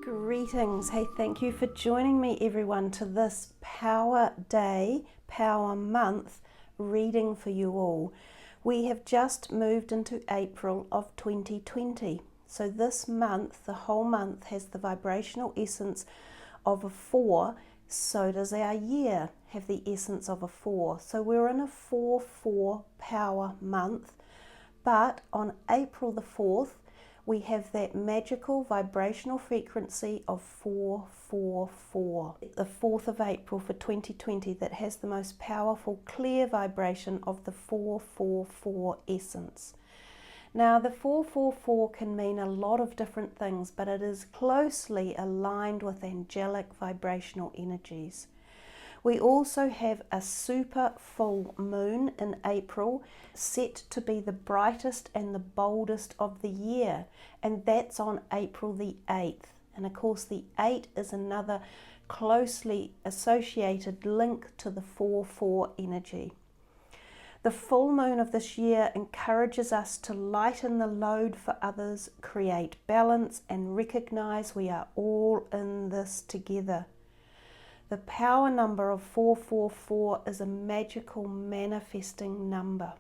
Greetings. Hey, thank you for joining me, everyone, to this Power Day, Power Month reading for you all. We have just moved into April of 2020. So this month, the whole month, has the vibrational essence of a 4. So does our year have the essence of a 4. So we're in a 4-4 power month. But on April the 4th, we have that magical vibrational frequency of 444, the 4th of April for 2020, that has the most powerful clear vibration of the 444 essence. Now the 444 can mean a lot of different things, but it is closely aligned with angelic vibrational energies. We also have a super full moon in April, set to be the brightest and the boldest of the year, and that's on April the 8th. And of course the 8 is another closely associated link to the 4-4 energy. The full moon of this year encourages us to lighten the load for others, create balance, and recognize we are all in this together. The power number of 444 is a magical manifesting number.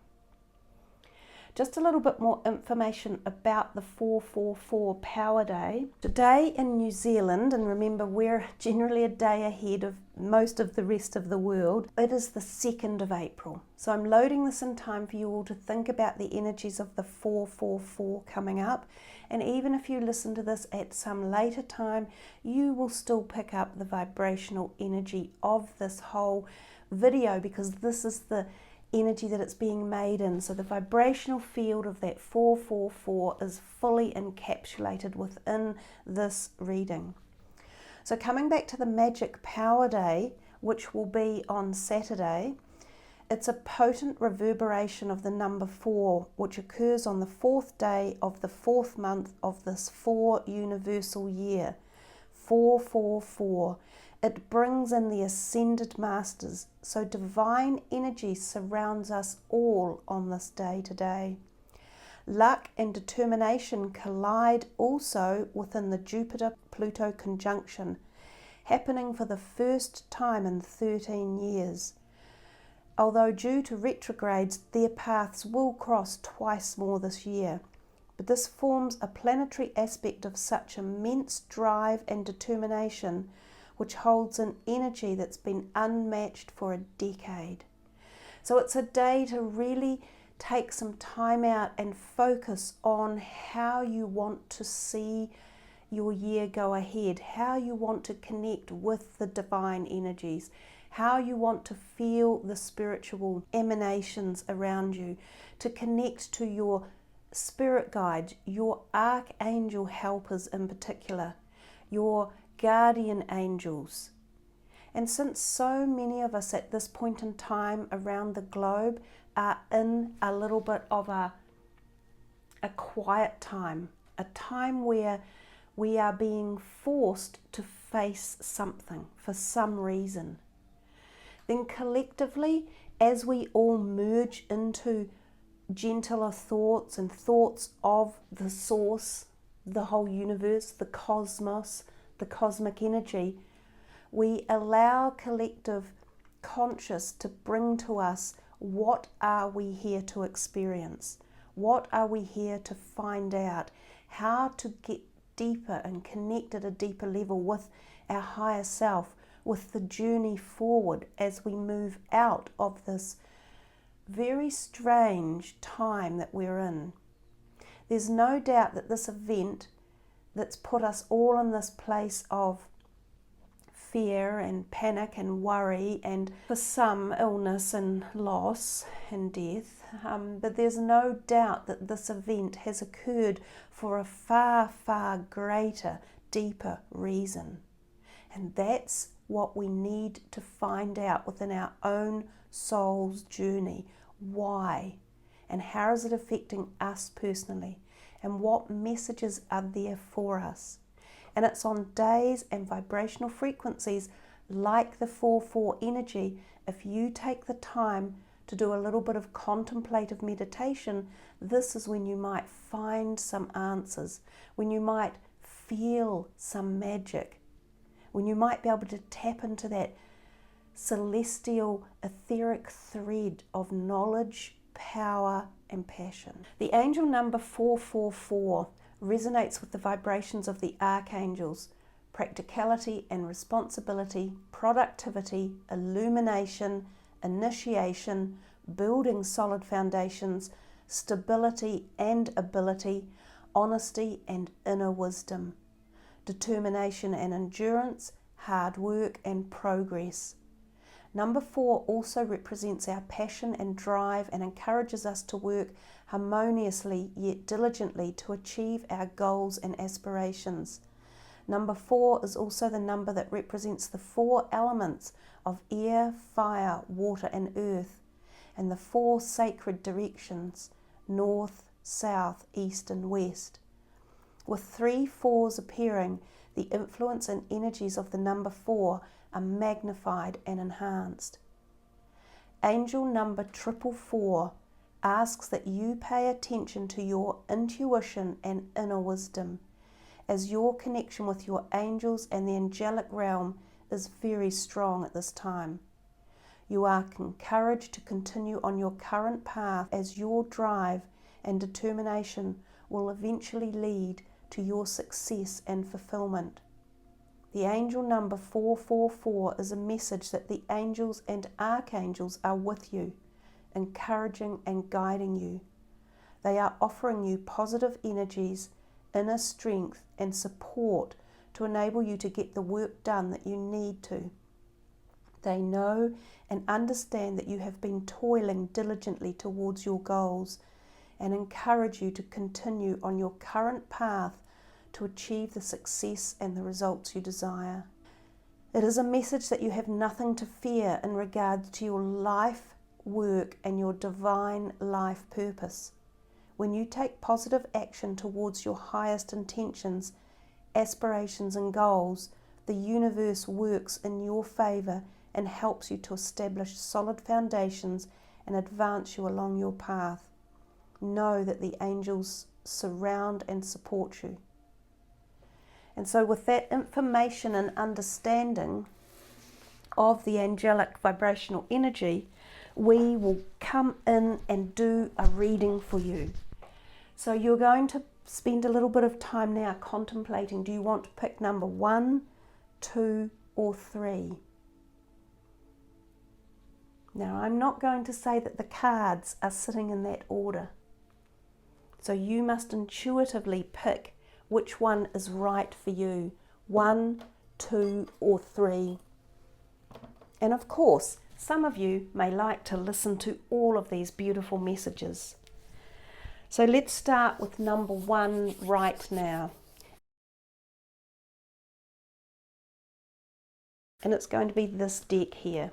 Just a little bit more information about the 444 Power Day. Today in New Zealand, and remember we're generally a day ahead of most of the rest of the world, it is the 2nd of April. So I'm loading this in time for you all to think about the energies of the 444 coming up. And even if you listen to this at some later time, you will still pick up the vibrational energy of this whole video, because this is the energy that it's being made in. So the vibrational field of that 444 is fully encapsulated within this reading. So coming back to the Magic Power Day, which will be on Saturday, it's a potent reverberation of the number 4, which occurs on the 4th day of the 4th month of this 4 universal year, 444. It brings in the ascended masters, so divine energy surrounds us all on this day today. Luck and determination collide also within the Jupiter-Pluto conjunction, happening for the first time in 13 years. Although due to retrogrades, their paths will cross twice more this year. But this forms a planetary aspect of such immense drive and determination, which holds an energy that's been unmatched for a decade. So it's a day to really take some time out and focus on how you want to see your year go ahead, how you want to connect with the divine energies, how you want to feel the spiritual emanations around you, to connect to your spirit guides, your archangel helpers in particular, your guardian angels. And since so many of us at this point in time around the globe are in a little bit of a quiet time, a time where we are being forced to face something for some reason, then collectively, as we all merge into gentler thoughts and thoughts of the source, the whole universe, the cosmos, the cosmic energy, we allow collective conscious to bring to us, what are we here to experience? What are we here to find out? How to get deeper and connect at a deeper level with our higher self, with the journey forward as we move out of this very strange time that we're in. There's no doubt that this event that's put us all in this place of fear and panic and worry, and for some illness and loss and death, but there's no doubt that this event has occurred for a far, far greater, deeper reason. And that's what we need to find out within our own soul's journey. Why? And how is it affecting us personally? And what messages are there for us? And it's on days and vibrational frequencies like the 4-4 energy, if you take the time to do a little bit of contemplative meditation, this is when you might find some answers, when you might feel some magic, when you might be able to tap into that celestial, etheric thread of knowledge, power, and passion. The angel number 444 resonates with the vibrations of the archangels: practicality and responsibility, productivity, illumination, initiation, building solid foundations, stability and ability, honesty and inner wisdom, determination and endurance, hard work and progress. Number 4 also represents our passion and drive and encourages us to work harmoniously yet diligently to achieve our goals and aspirations. Number 4 is also the number that represents the 4 elements of air, fire, water and earth, and the 4 sacred directions: north, south, east and west. With 3 4s appearing, the influence and energies of the number 4 are magnified and enhanced. Angel number 444 asks that you pay attention to your intuition and inner wisdom, as your connection with your angels and the angelic realm is very strong at this time. You are encouraged to continue on your current path, as your drive and determination will eventually lead to your success and fulfillment. The angel number 444 is a message that the angels and archangels are with you, encouraging and guiding you. They are offering you positive energies, inner strength and support to enable you to get the work done that you need to. They know and understand that you have been toiling diligently towards your goals and encourage you to continue on your current path to achieve the success and the results you desire. It is a message that you have nothing to fear in regards to your life, work and your divine life purpose. When you take positive action towards your highest intentions, aspirations and goals, the universe works in your favour and helps you to establish solid foundations and advance you along your path. Know that the angels surround and support you. And so with that information and understanding of the angelic vibrational energy, we will come in and do a reading for you. So you're going to spend a little bit of time now contemplating, do you want to pick number 1, 2 or 3? Now I'm not going to say that the cards are sitting in that order. So you must intuitively pick which one is right for you, 1, 2 or 3. And of course, some of you may like to listen to all of these beautiful messages. So let's start with number 1 right now. And it's going to be this deck here.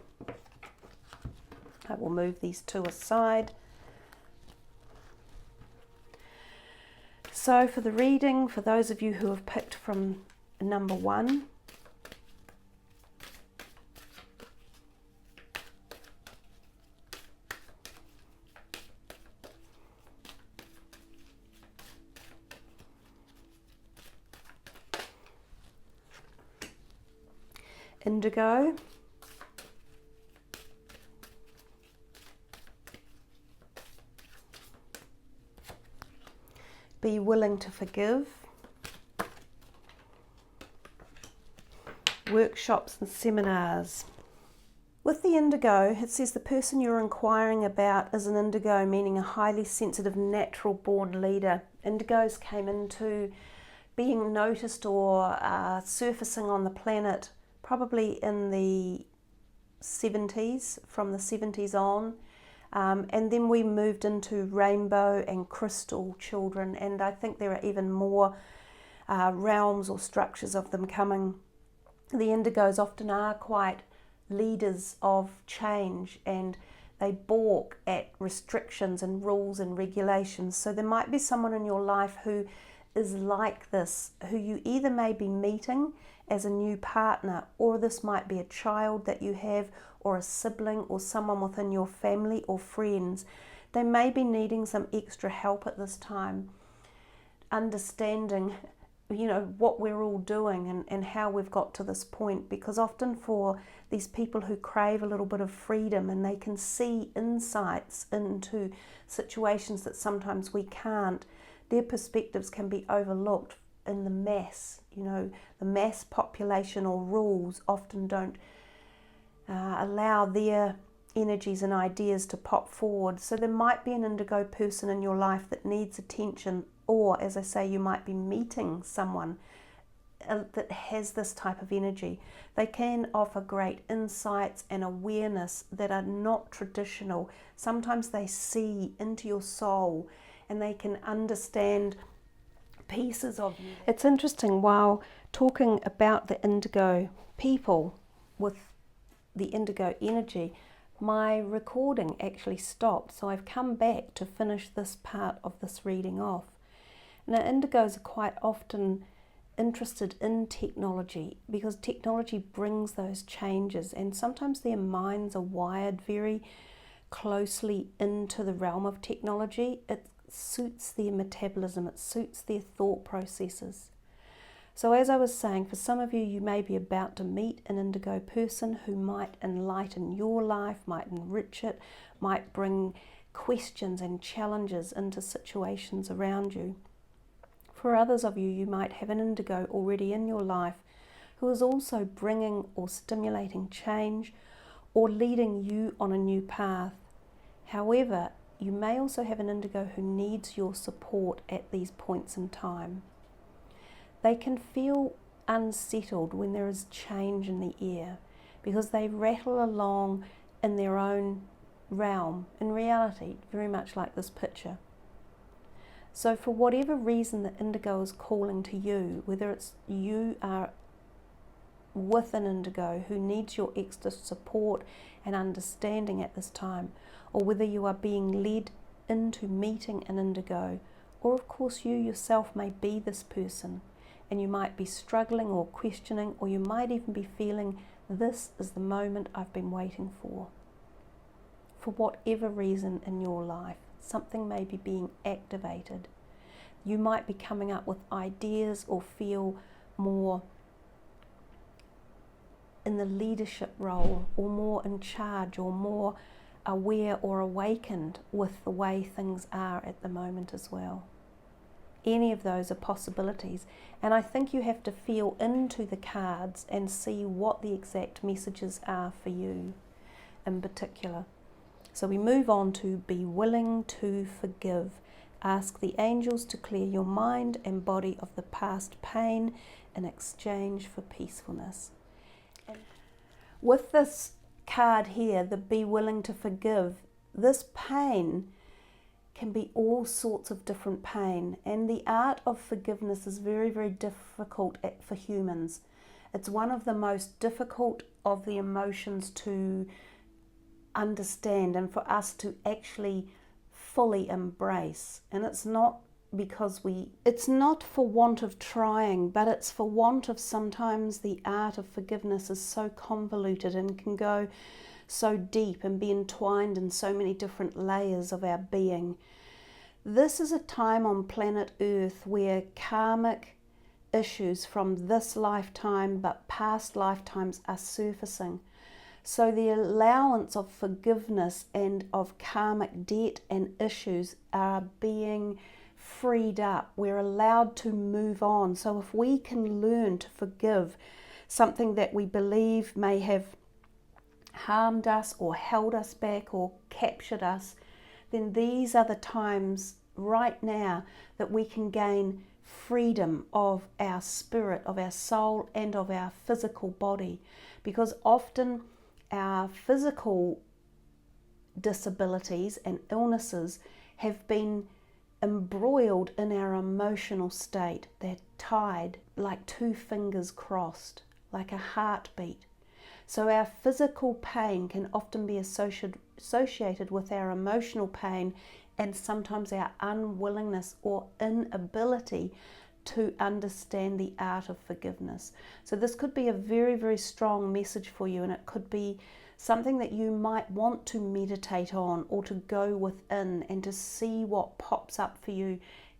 I will move these 2 aside. So for the reading, for those of you who have picked from number 1, indigo, be willing to forgive, workshops and seminars. With the indigo, it says the person you're inquiring about is an indigo, meaning a highly sensitive, natural born leader. Indigos came into being noticed or surfacing on the planet probably in the 70s, from the 70s on. And then we moved into rainbow and crystal children, and I think there are even more realms or structures of them coming. The indigos often are quite leaders of change, and they balk at restrictions and rules and regulations. So there might be someone in your life who is like this, who you either may be meeting as a new partner, or this might be a child that you have, or a sibling, or someone within your family or friends. They may be needing some extra help at this time, understanding what we're all doing and how we've got to this point, because often for these people who crave a little bit of freedom and they can see insights into situations that sometimes we can't, their perspectives can be overlooked in the mass. The mass population or rules often don't allow their energies and ideas to pop forward. So there might be an indigo person in your life that needs attention, or as I say, you might be meeting someone that has this type of energy. They can offer great insights and awareness that are not traditional. Sometimes they see into your soul and they can understand pieces of you. It's interesting, while talking about the indigo people with the indigo energy, my recording actually stopped, so I've come back to finish this part of this reading off. Now, indigos are quite often interested in technology because technology brings those changes, and sometimes their minds are wired very closely into the realm of technology. It suits their metabolism, it suits their thought processes. So as I was saying, for some of you, you may be about to meet an indigo person who might enlighten your life, might enrich it, might bring questions and challenges into situations around you. For others of you, you might have an indigo already in your life who is also bringing or stimulating change or leading you on a new path. However, you may also have an indigo who needs your support at these points in time. They can feel unsettled when there is change in the air because they rattle along in their own realm, in reality, very much like this picture. So for whatever reason the indigo is calling to you, whether it's you are with an indigo who needs your extra support and understanding at this time, or whether you are being led into meeting an indigo, or of course you yourself may be this person, and you might be struggling or questioning, or you might even be feeling, this is the moment I've been waiting for. For whatever reason in your life, something may be being activated. You might be coming up with ideas or feel more in the leadership role, or more in charge, or more aware or awakened with the way things are at the moment as well. Any of those are possibilities, and I think you have to feel into the cards and see what the exact messages are for you in particular. So we move on to be willing to forgive. Ask the angels to clear your mind and body of the past pain in exchange for peacefulness. With this card here, the be willing to forgive, this pain can be all sorts of different pain, and the art of forgiveness is very, very difficult for humans. It's one of the most difficult of the emotions to understand and for us to actually fully embrace. And it's not it's not for want of trying, but it's for want of sometimes the art of forgiveness is so convoluted and can go so deep and be entwined in so many different layers of our being. This is a time on planet Earth where karmic issues from this lifetime but past lifetimes are surfacing. So the allowance of forgiveness and of karmic debt and issues are being freed up. We're allowed to move on. So if we can learn to forgive something that we believe may have harmed us or held us back or captured us, then these are the times right now that we can gain freedom of our spirit, of our soul, and of our physical body. Because often our physical disabilities and illnesses have been embroiled in our emotional state. They're tied like two fingers crossed, like a heartbeat. So our physical pain can often be associated with our emotional pain and sometimes our unwillingness or inability to understand the art of forgiveness. So this could be a very, very strong message for you, and it could be something that you might want to meditate on or to go within and to see what pops up for you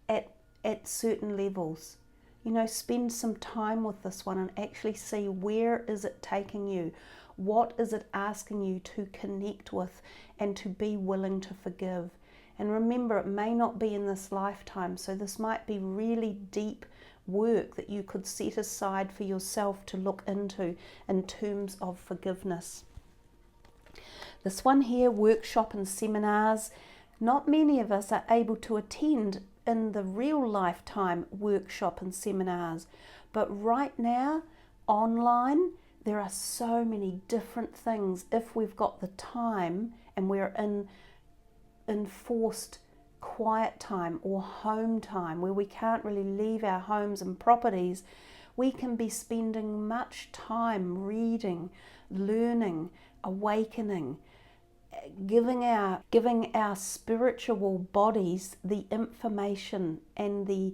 at certain levels. You know, spend some time with this one and actually see, where is it taking you? What is it asking you to connect with and to be willing to forgive? And remember, it may not be in this lifetime, so this might be really deep work that you could set aside for yourself to look into in terms of forgiveness. This one here, workshop and seminars, not many of us are able to attend in the real lifetime workshop and seminars, but right now online there are so many different things. If we've got the time and we're in enforced quiet time or home time where we can't really leave our homes and properties, we can be spending much time reading, learning, awakening, giving our spiritual bodies the information and the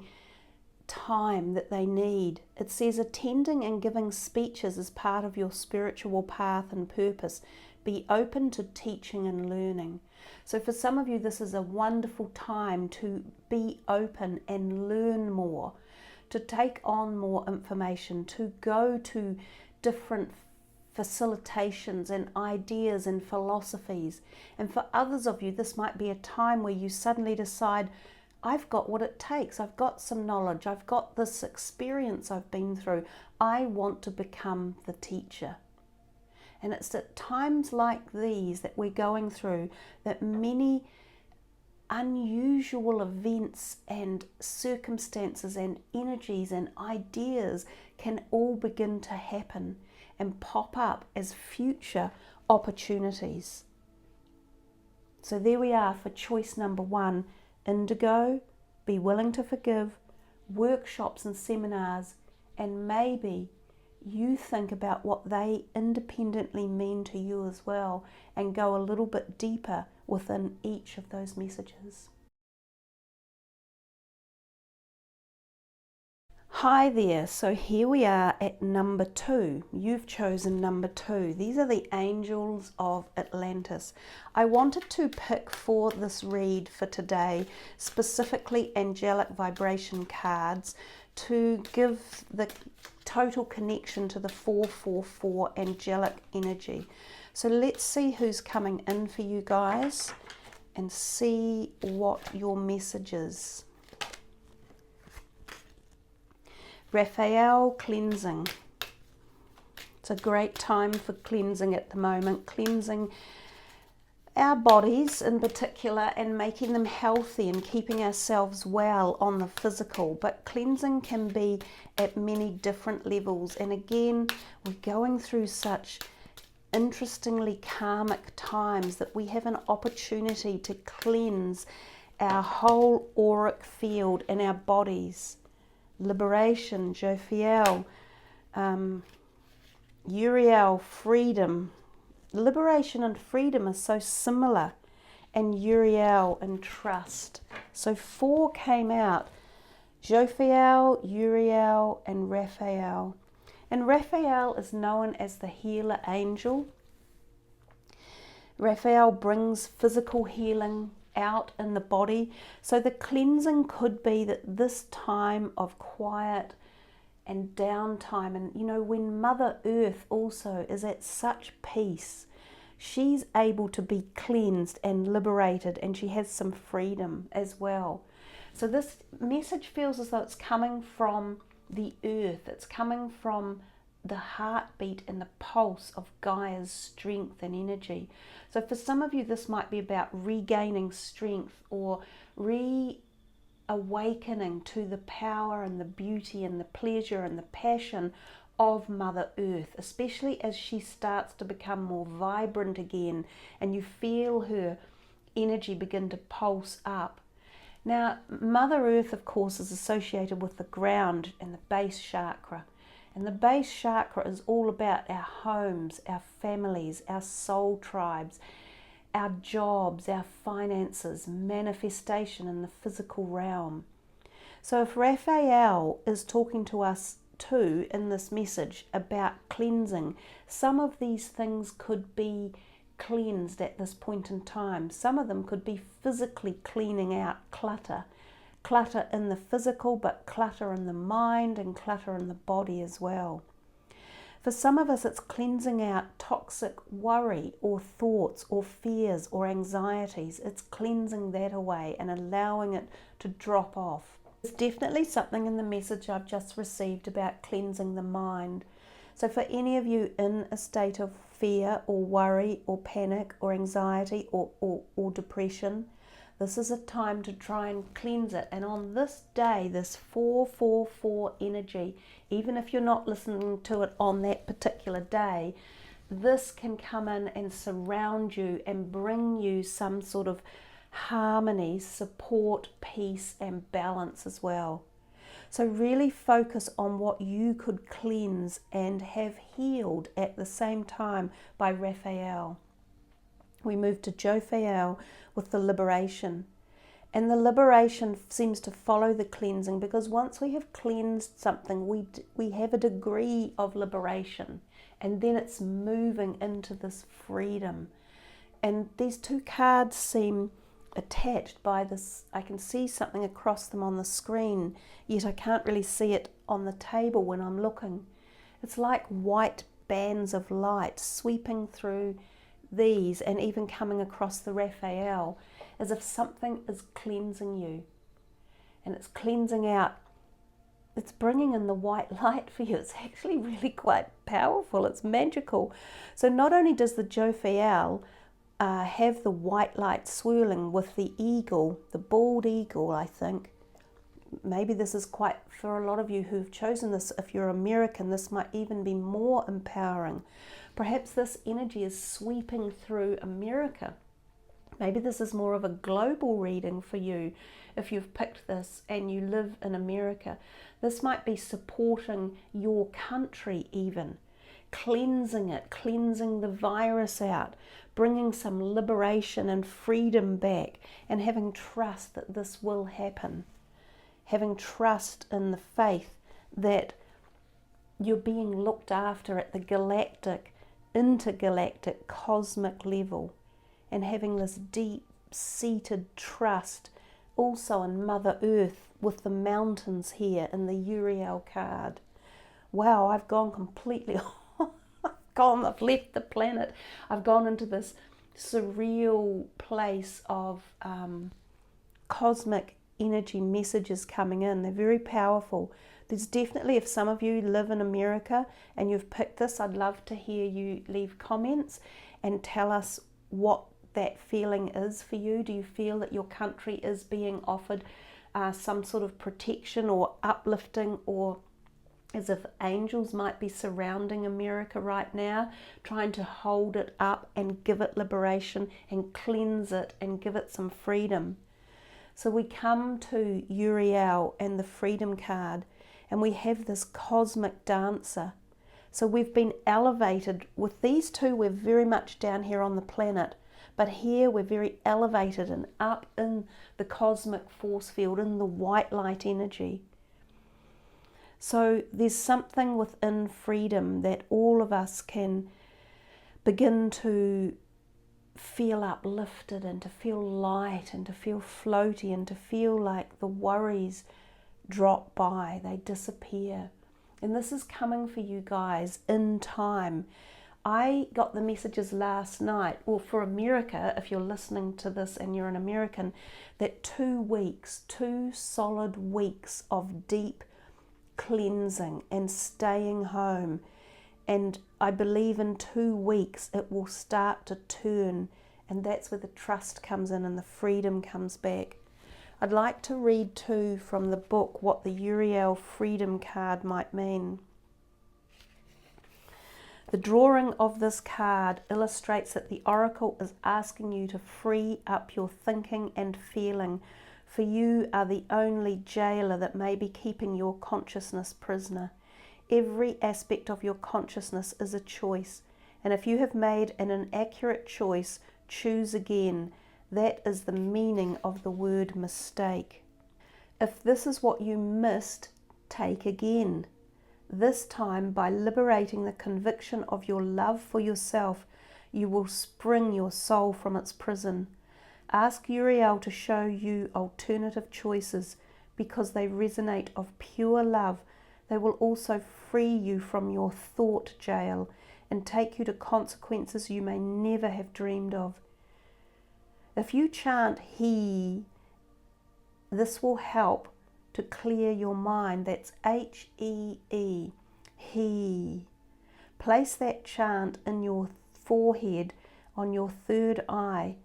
time that they need. It says attending and giving speeches is part of your spiritual path and purpose. Be open to teaching and learning. So for some of you, this is a wonderful time to be open and learn more, to take on more information, to go to different facilitations and ideas and philosophies. And for others of you, this might be a time where you suddenly decide, I've got what it takes, I've got some knowledge, I've got this experience I've been through, I want to become the teacher. And it's at times like these that we're going through that many unusual events and circumstances and energies and ideas can all begin to happen and pop up as future opportunities. So there we are for choice number 1, indigo, be willing to forgive, workshops and seminars, and maybe you think about what they independently mean to you as well and go a little bit deeper within each of those messages. Hi there, so here we are at number 2. You've chosen number 2. These are the angels of Atlantis. I wanted to pick for this read for today specifically angelic vibration cards to give the total connection to the 444 angelic energy. So let's see who's coming in for you guys and see what your message is. Raphael, cleansing. It's a great time for cleansing at the moment, cleansing our bodies in particular and making them healthy and keeping ourselves well on the physical. But cleansing can be at many different levels. And again, we're going through such interestingly karmic times that we have an opportunity to cleanse our whole auric field in our bodies. Liberation, Jophiel, Uriel, freedom. Liberation and freedom are so similar, and Uriel and trust. So 4 came out, Jophiel, Uriel and Raphael. And Raphael is known as the healer angel. Raphael brings physical healing out in the body. So the cleansing could be that this time of quiet and downtime, and you know, when Mother Earth also is at such peace, she's able to be cleansed and liberated, and she has some freedom as well. So this message feels as though it's coming from the earth, it's coming from the heartbeat and the pulse of Gaia's strength and energy. So for some of you, this might be about regaining strength or reawakening to the power and the beauty and the pleasure and the passion of Mother Earth, especially as she starts to become more vibrant again and you feel her energy begin to pulse up. Now, Mother Earth, of course, is associated with the ground and the base chakra. And the base chakra is all about our homes, our families, our soul tribes, our jobs, our finances, manifestation in the physical realm. So if Raphael is talking to us too in this message about cleansing, some of these things could be cleansed at this point in time. Some of them could be physically cleaning out clutter, clutter in the physical, but clutter in the mind and clutter in the body as well. For some of us, it's cleansing out toxic worry or thoughts or fears or anxieties. It's cleansing that away and allowing it to drop off. There's definitely something in the message I've just received about cleansing the mind. So for any of you in a state of fear or worry or panic or anxiety or depression, this is a time to try and cleanse it. And on this day, this 444 energy, even if you're not listening to it on that particular day, this can come in and surround you and bring you some sort of harmony, support, peace, and balance as well. So really focus on what you could cleanse and have healed at the same time by Raphael. We move to Jophiel with the liberation. And the liberation seems to follow the cleansing, because once we have cleansed something, we have a degree of liberation. And then it's moving into this freedom. And these two cards seem attached by this. I can see something across them on the screen, yet I can't really see it on the table when I'm looking. It's like white bands of light sweeping through these and even coming across the Raphael, as if something is cleansing you, and it's cleansing out, it's bringing in the white light for you. It's actually really quite powerful. It's magical. So not only does the Jophiel have the white light swirling with the eagle, the bald eagle, I think. Maybe this is quite, for a lot of you who've chosen this, if you're American, this might even be more empowering. Perhaps this energy is sweeping through America. Maybe this is more of a global reading for you if you've picked this and you live in America. This might be supporting your country even, cleansing it, cleansing the virus out, bringing some liberation and freedom back, and having trust that this will happen. Having trust in the faith that you're being looked after at the galactic, intergalactic, cosmic level, and having this deep-seated trust also in Mother Earth with the mountains here in the Uriel card. Wow, I've gone completely I've left the planet. I've gone into this surreal place of cosmic energy messages coming in. They're very powerful. There's definitely, if some of you live in America and you've picked this, I'd love to hear you leave comments and tell us what that feeling is for you. Do you feel that your country is being offered some sort of protection or uplifting, or as if angels might be surrounding America right now, trying to hold it up and give it liberation and cleanse it and give it some freedom? So we come to Uriel and the freedom card, and we have this cosmic dancer. So we've been elevated. With these two, we're very much down here on the planet, but here we're very elevated and up in the cosmic force field, in the white light energy. So there's something within freedom that all of us can begin to feel uplifted and to feel light and to feel floaty and to feel like the worries drop by, they disappear. And this is coming for you guys in time. I got the messages last night, or for America, if you're listening to this and you're an American, that 2 weeks, 2 solid weeks of deep cleansing and staying home. And I believe in 2 weeks it will start to turn, and that's where the trust comes in and the freedom comes back. I'd like to read too from the book what the Uriel freedom card might mean. The drawing of this card illustrates that the oracle is asking you to free up your thinking and feeling, for you are the only jailer that may be keeping your consciousness prisoner. Every aspect of your consciousness is a choice, and if you have made an inaccurate choice, choose again. That is the meaning of the word mistake. If this is what you missed, take again. This time, by liberating the conviction of your love for yourself, you will spring your soul from its prison. Ask Uriel to show you alternative choices. because they resonate of pure love. They will also free you from your thought jail and take you to consequences you may never have dreamed of. If you chant He, this will help to clear your mind. That's H-E-E, He. Place that chant in your forehead, on your third eye,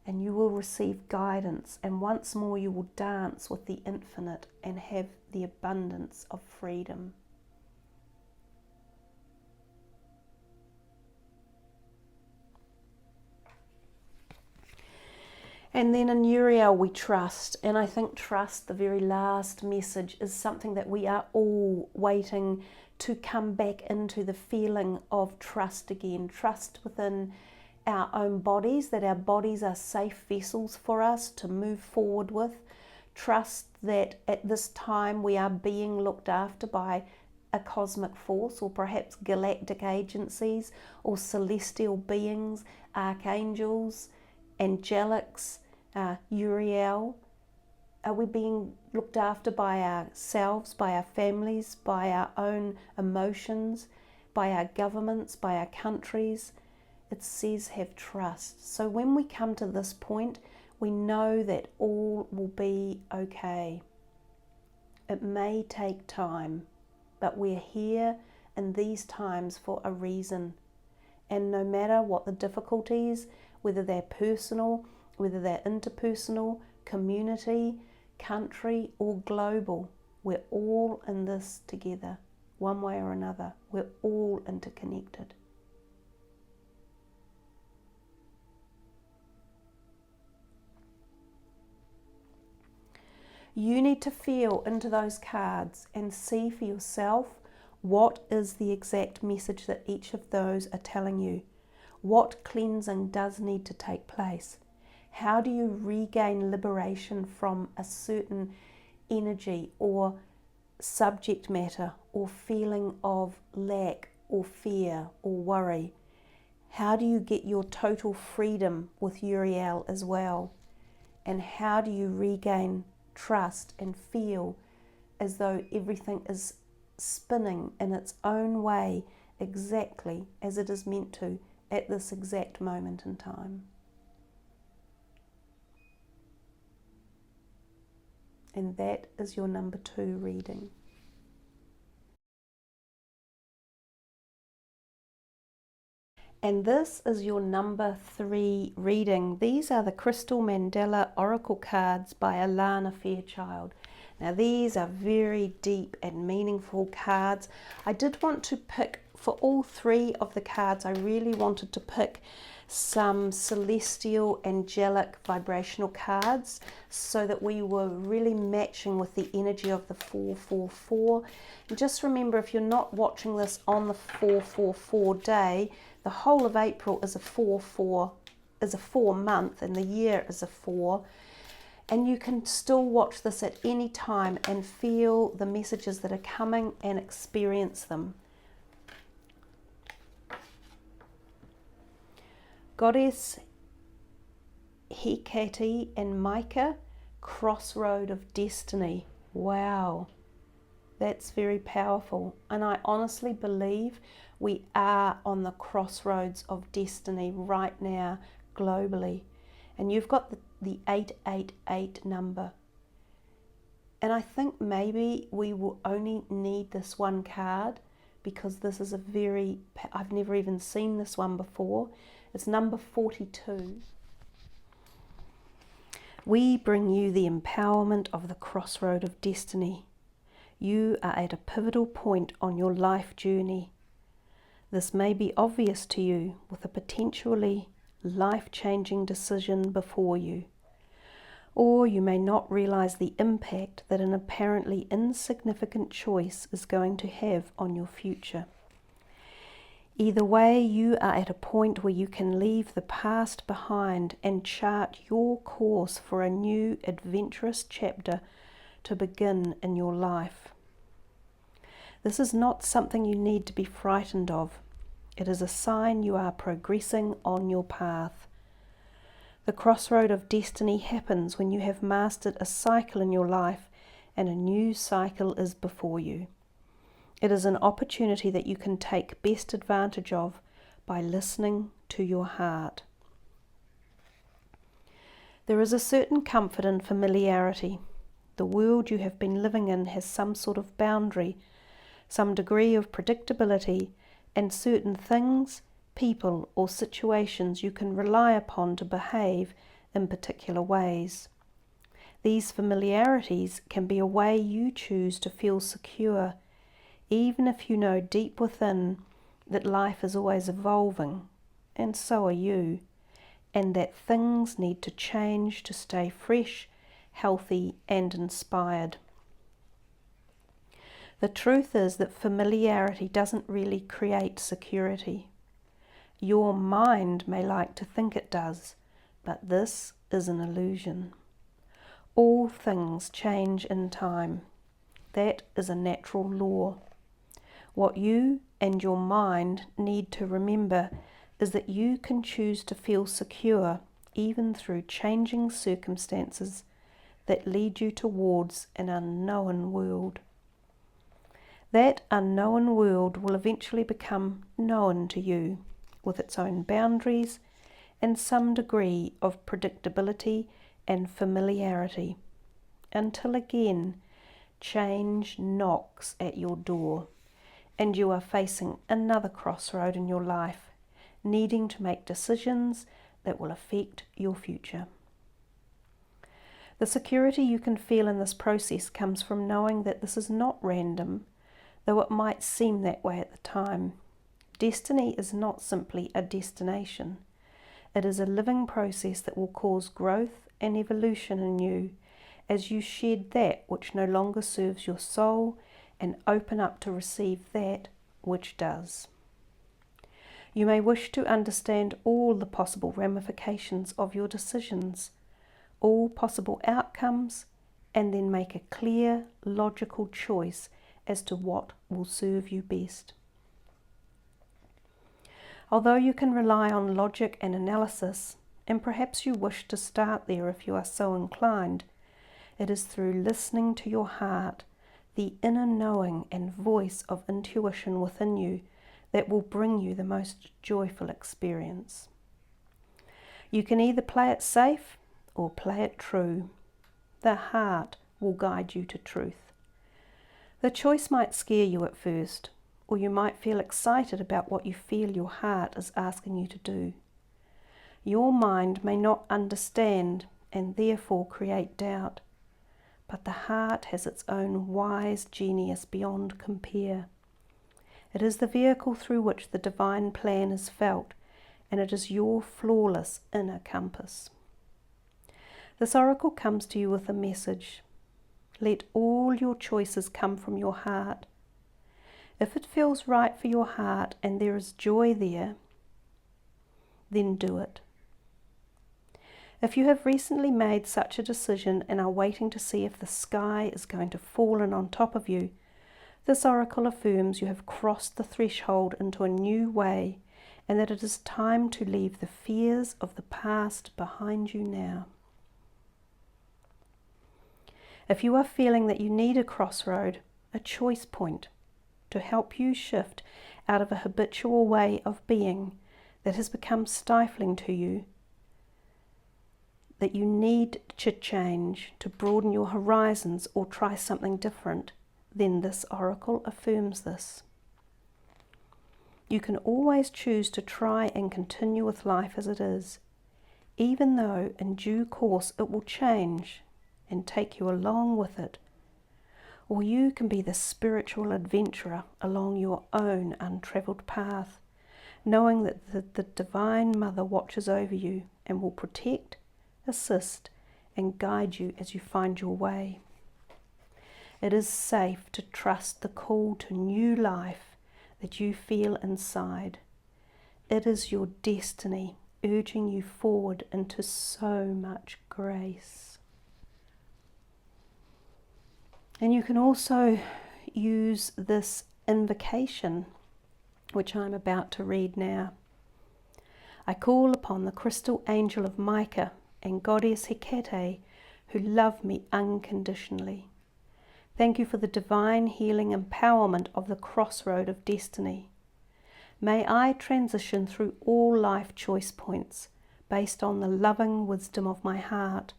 and you will receive guidance. And once more you will dance with the infinite and have the abundance of freedom. And then in Uriel we trust, and I think trust, the very last message, is something that we are all waiting to come back into the feeling of trust again. Trust within our own bodies, that our bodies are safe vessels for us to move forward with. Trust that at this time we are being looked after by a cosmic force, or perhaps galactic agencies, or celestial beings, archangels, angelics, Uriel. Are we being looked after by ourselves, by our families, by our own emotions, by our governments, by our countries? It says have trust. So when we come to this point, we know that all will be okay. It may take time, but we're here in these times for a reason. And no matter what the difficulties, whether they're personal, whether they're interpersonal, community, country, or global, we're all in this together, one way or another. We're all interconnected. You need to feel into those cards and see for yourself what is the exact message that each of those are telling you. What cleansing does need to take place? How do you regain liberation from a certain energy or subject matter or feeling of lack or fear or worry? How do you get your total freedom with Uriel as well? And how do you regain trust and feel as though everything is spinning in its own way exactly as it is meant to at this exact moment in time? And that is your number 2 reading. And this is your number 3 reading. These are the Crystal Mandela Oracle cards by Alana Fairchild. Now these are very deep and meaningful cards. I did want to pick, for all 3 of the cards, I really wanted to pick some celestial, angelic, vibrational cards so that we were really matching with the energy of the 444. And just remember, if you're not watching this on the 444 day, the whole of April is a 4 month, and the year is a 4. And you can still watch this at any time and feel the messages that are coming and experience them. Goddess Hecate and Micah, Crossroad of Destiny. Wow, that's very powerful. And I honestly believe we are on the crossroads of destiny right now globally. And you've got the 888 number. And I think maybe we will only need this one card because this is I've never even seen this one before. It's number 42. We bring you the empowerment of the crossroad of destiny. You are at a pivotal point on your life journey. This may be obvious to you, with a potentially life-changing decision before you. Or you may not realize the impact that an apparently insignificant choice is going to have on your future. Either way, you are at a point where you can leave the past behind and chart your course for a new adventurous chapter to begin in your life. This is not something you need to be frightened of. It is a sign you are progressing on your path. The crossroad of destiny happens when you have mastered a cycle in your life and a new cycle is before you. It is an opportunity that you can take best advantage of by listening to your heart. There is a certain comfort in familiarity. The world you have been living in has some sort of boundary, some degree of predictability, and certain things, people, or situations you can rely upon to behave in particular ways. These familiarities can be a way you choose to feel secure, even if you know deep within that life is always evolving, and so are you, and that things need to change to stay fresh, healthy, and inspired. The truth is that familiarity doesn't really create security. Your mind may like to think it does, but this is an illusion. All things change in time. That is a natural law. What you and your mind need to remember is that you can choose to feel secure even through changing circumstances that lead you towards an unknown world. That unknown world will eventually become known to you, with its own boundaries and some degree of predictability and familiarity, until again change knocks at your door and you are facing another crossroad in your life, needing to make decisions that will affect your future. The security you can feel in this process comes from knowing that this is not random, though it might seem that way at the time. Destiny is not simply a destination. It is a living process that will cause growth and evolution in you as you shed that which no longer serves your soul and open up to receive that which does. You may wish to understand all the possible ramifications of your decisions, all possible outcomes, and then make a clear, logical choice as to what will serve you best. Although you can rely on logic and analysis, and perhaps you wish to start there if you are so inclined, it is through listening to your heart, the inner knowing and voice of intuition within you, that will bring you the most joyful experience. You can either play it safe or play it true. The heart will guide you to truth. The choice might scare you at first, or you might feel excited about what you feel your heart is asking you to do. Your mind may not understand and therefore create doubt, but the heart has its own wise genius beyond compare. It is the vehicle through which the divine plan is felt, and it is your flawless inner compass. This oracle comes to you with a message. Let all your choices come from your heart. If it feels right for your heart and there is joy there, then do it. If you have recently made such a decision and are waiting to see if the sky is going to fall in on top of you, this oracle affirms you have crossed the threshold into a new way and that it is time to leave the fears of the past behind you now. If you are feeling that you need a crossroad, a choice point, to help you shift out of a habitual way of being that has become stifling to you, that you need to change to broaden your horizons or try something different, then this oracle affirms this. You can always choose to try and continue with life as it is, even though in due course it will change and take you along with it. Or you can be the spiritual adventurer along your own untravelled path, knowing that the Divine Mother watches over you and will protect, assist, and guide you as you find your way. It is safe to trust the call to new life that you feel inside. It is your destiny urging you forward into so much grace. And you can also use this invocation, which I'm about to read now. I call upon the crystal angel of Micah and goddess Hecate, who love me unconditionally. Thank you for the divine healing empowerment of the crossroad of destiny. May I transition through all life choice points based on the loving wisdom of my heart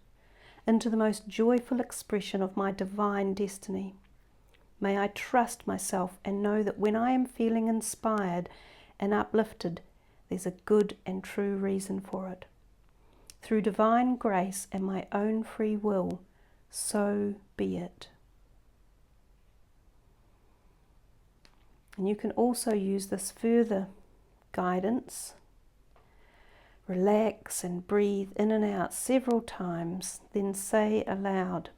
into the most joyful expression of my divine destiny. May I trust myself and know that when I am feeling inspired and uplifted, there's a good and true reason for it. Through divine grace and my own free will, so be it. And you can also use this further guidance. Relax and breathe in and out several times, then say aloud,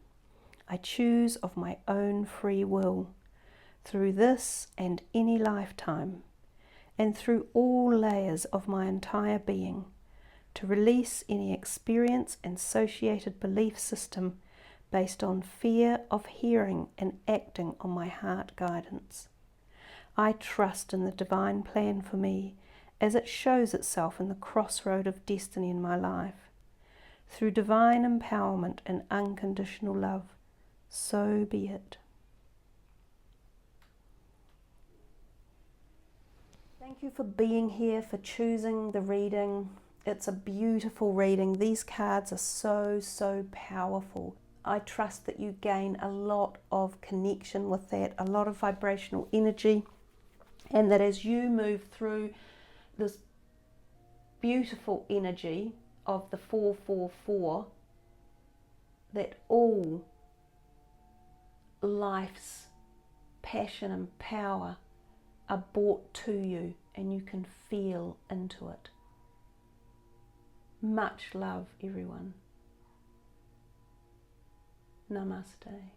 I choose of my own free will, through this and any lifetime, and through all layers of my entire being, to release any experience and associated belief system based on fear of hearing and acting on my heart guidance. I trust in the divine plan for me as it shows itself in the crossroad of destiny in my life. Through divine empowerment and unconditional love, so be it. Thank you for being here, for choosing the reading. It's a beautiful reading. These cards are so powerful. I trust that you gain a lot of connection with that, a lot of vibrational energy, and that as you move through this beautiful energy of the 444, that all life's passion and power are brought to you and you can feel into it. Much love, everyone. Namaste.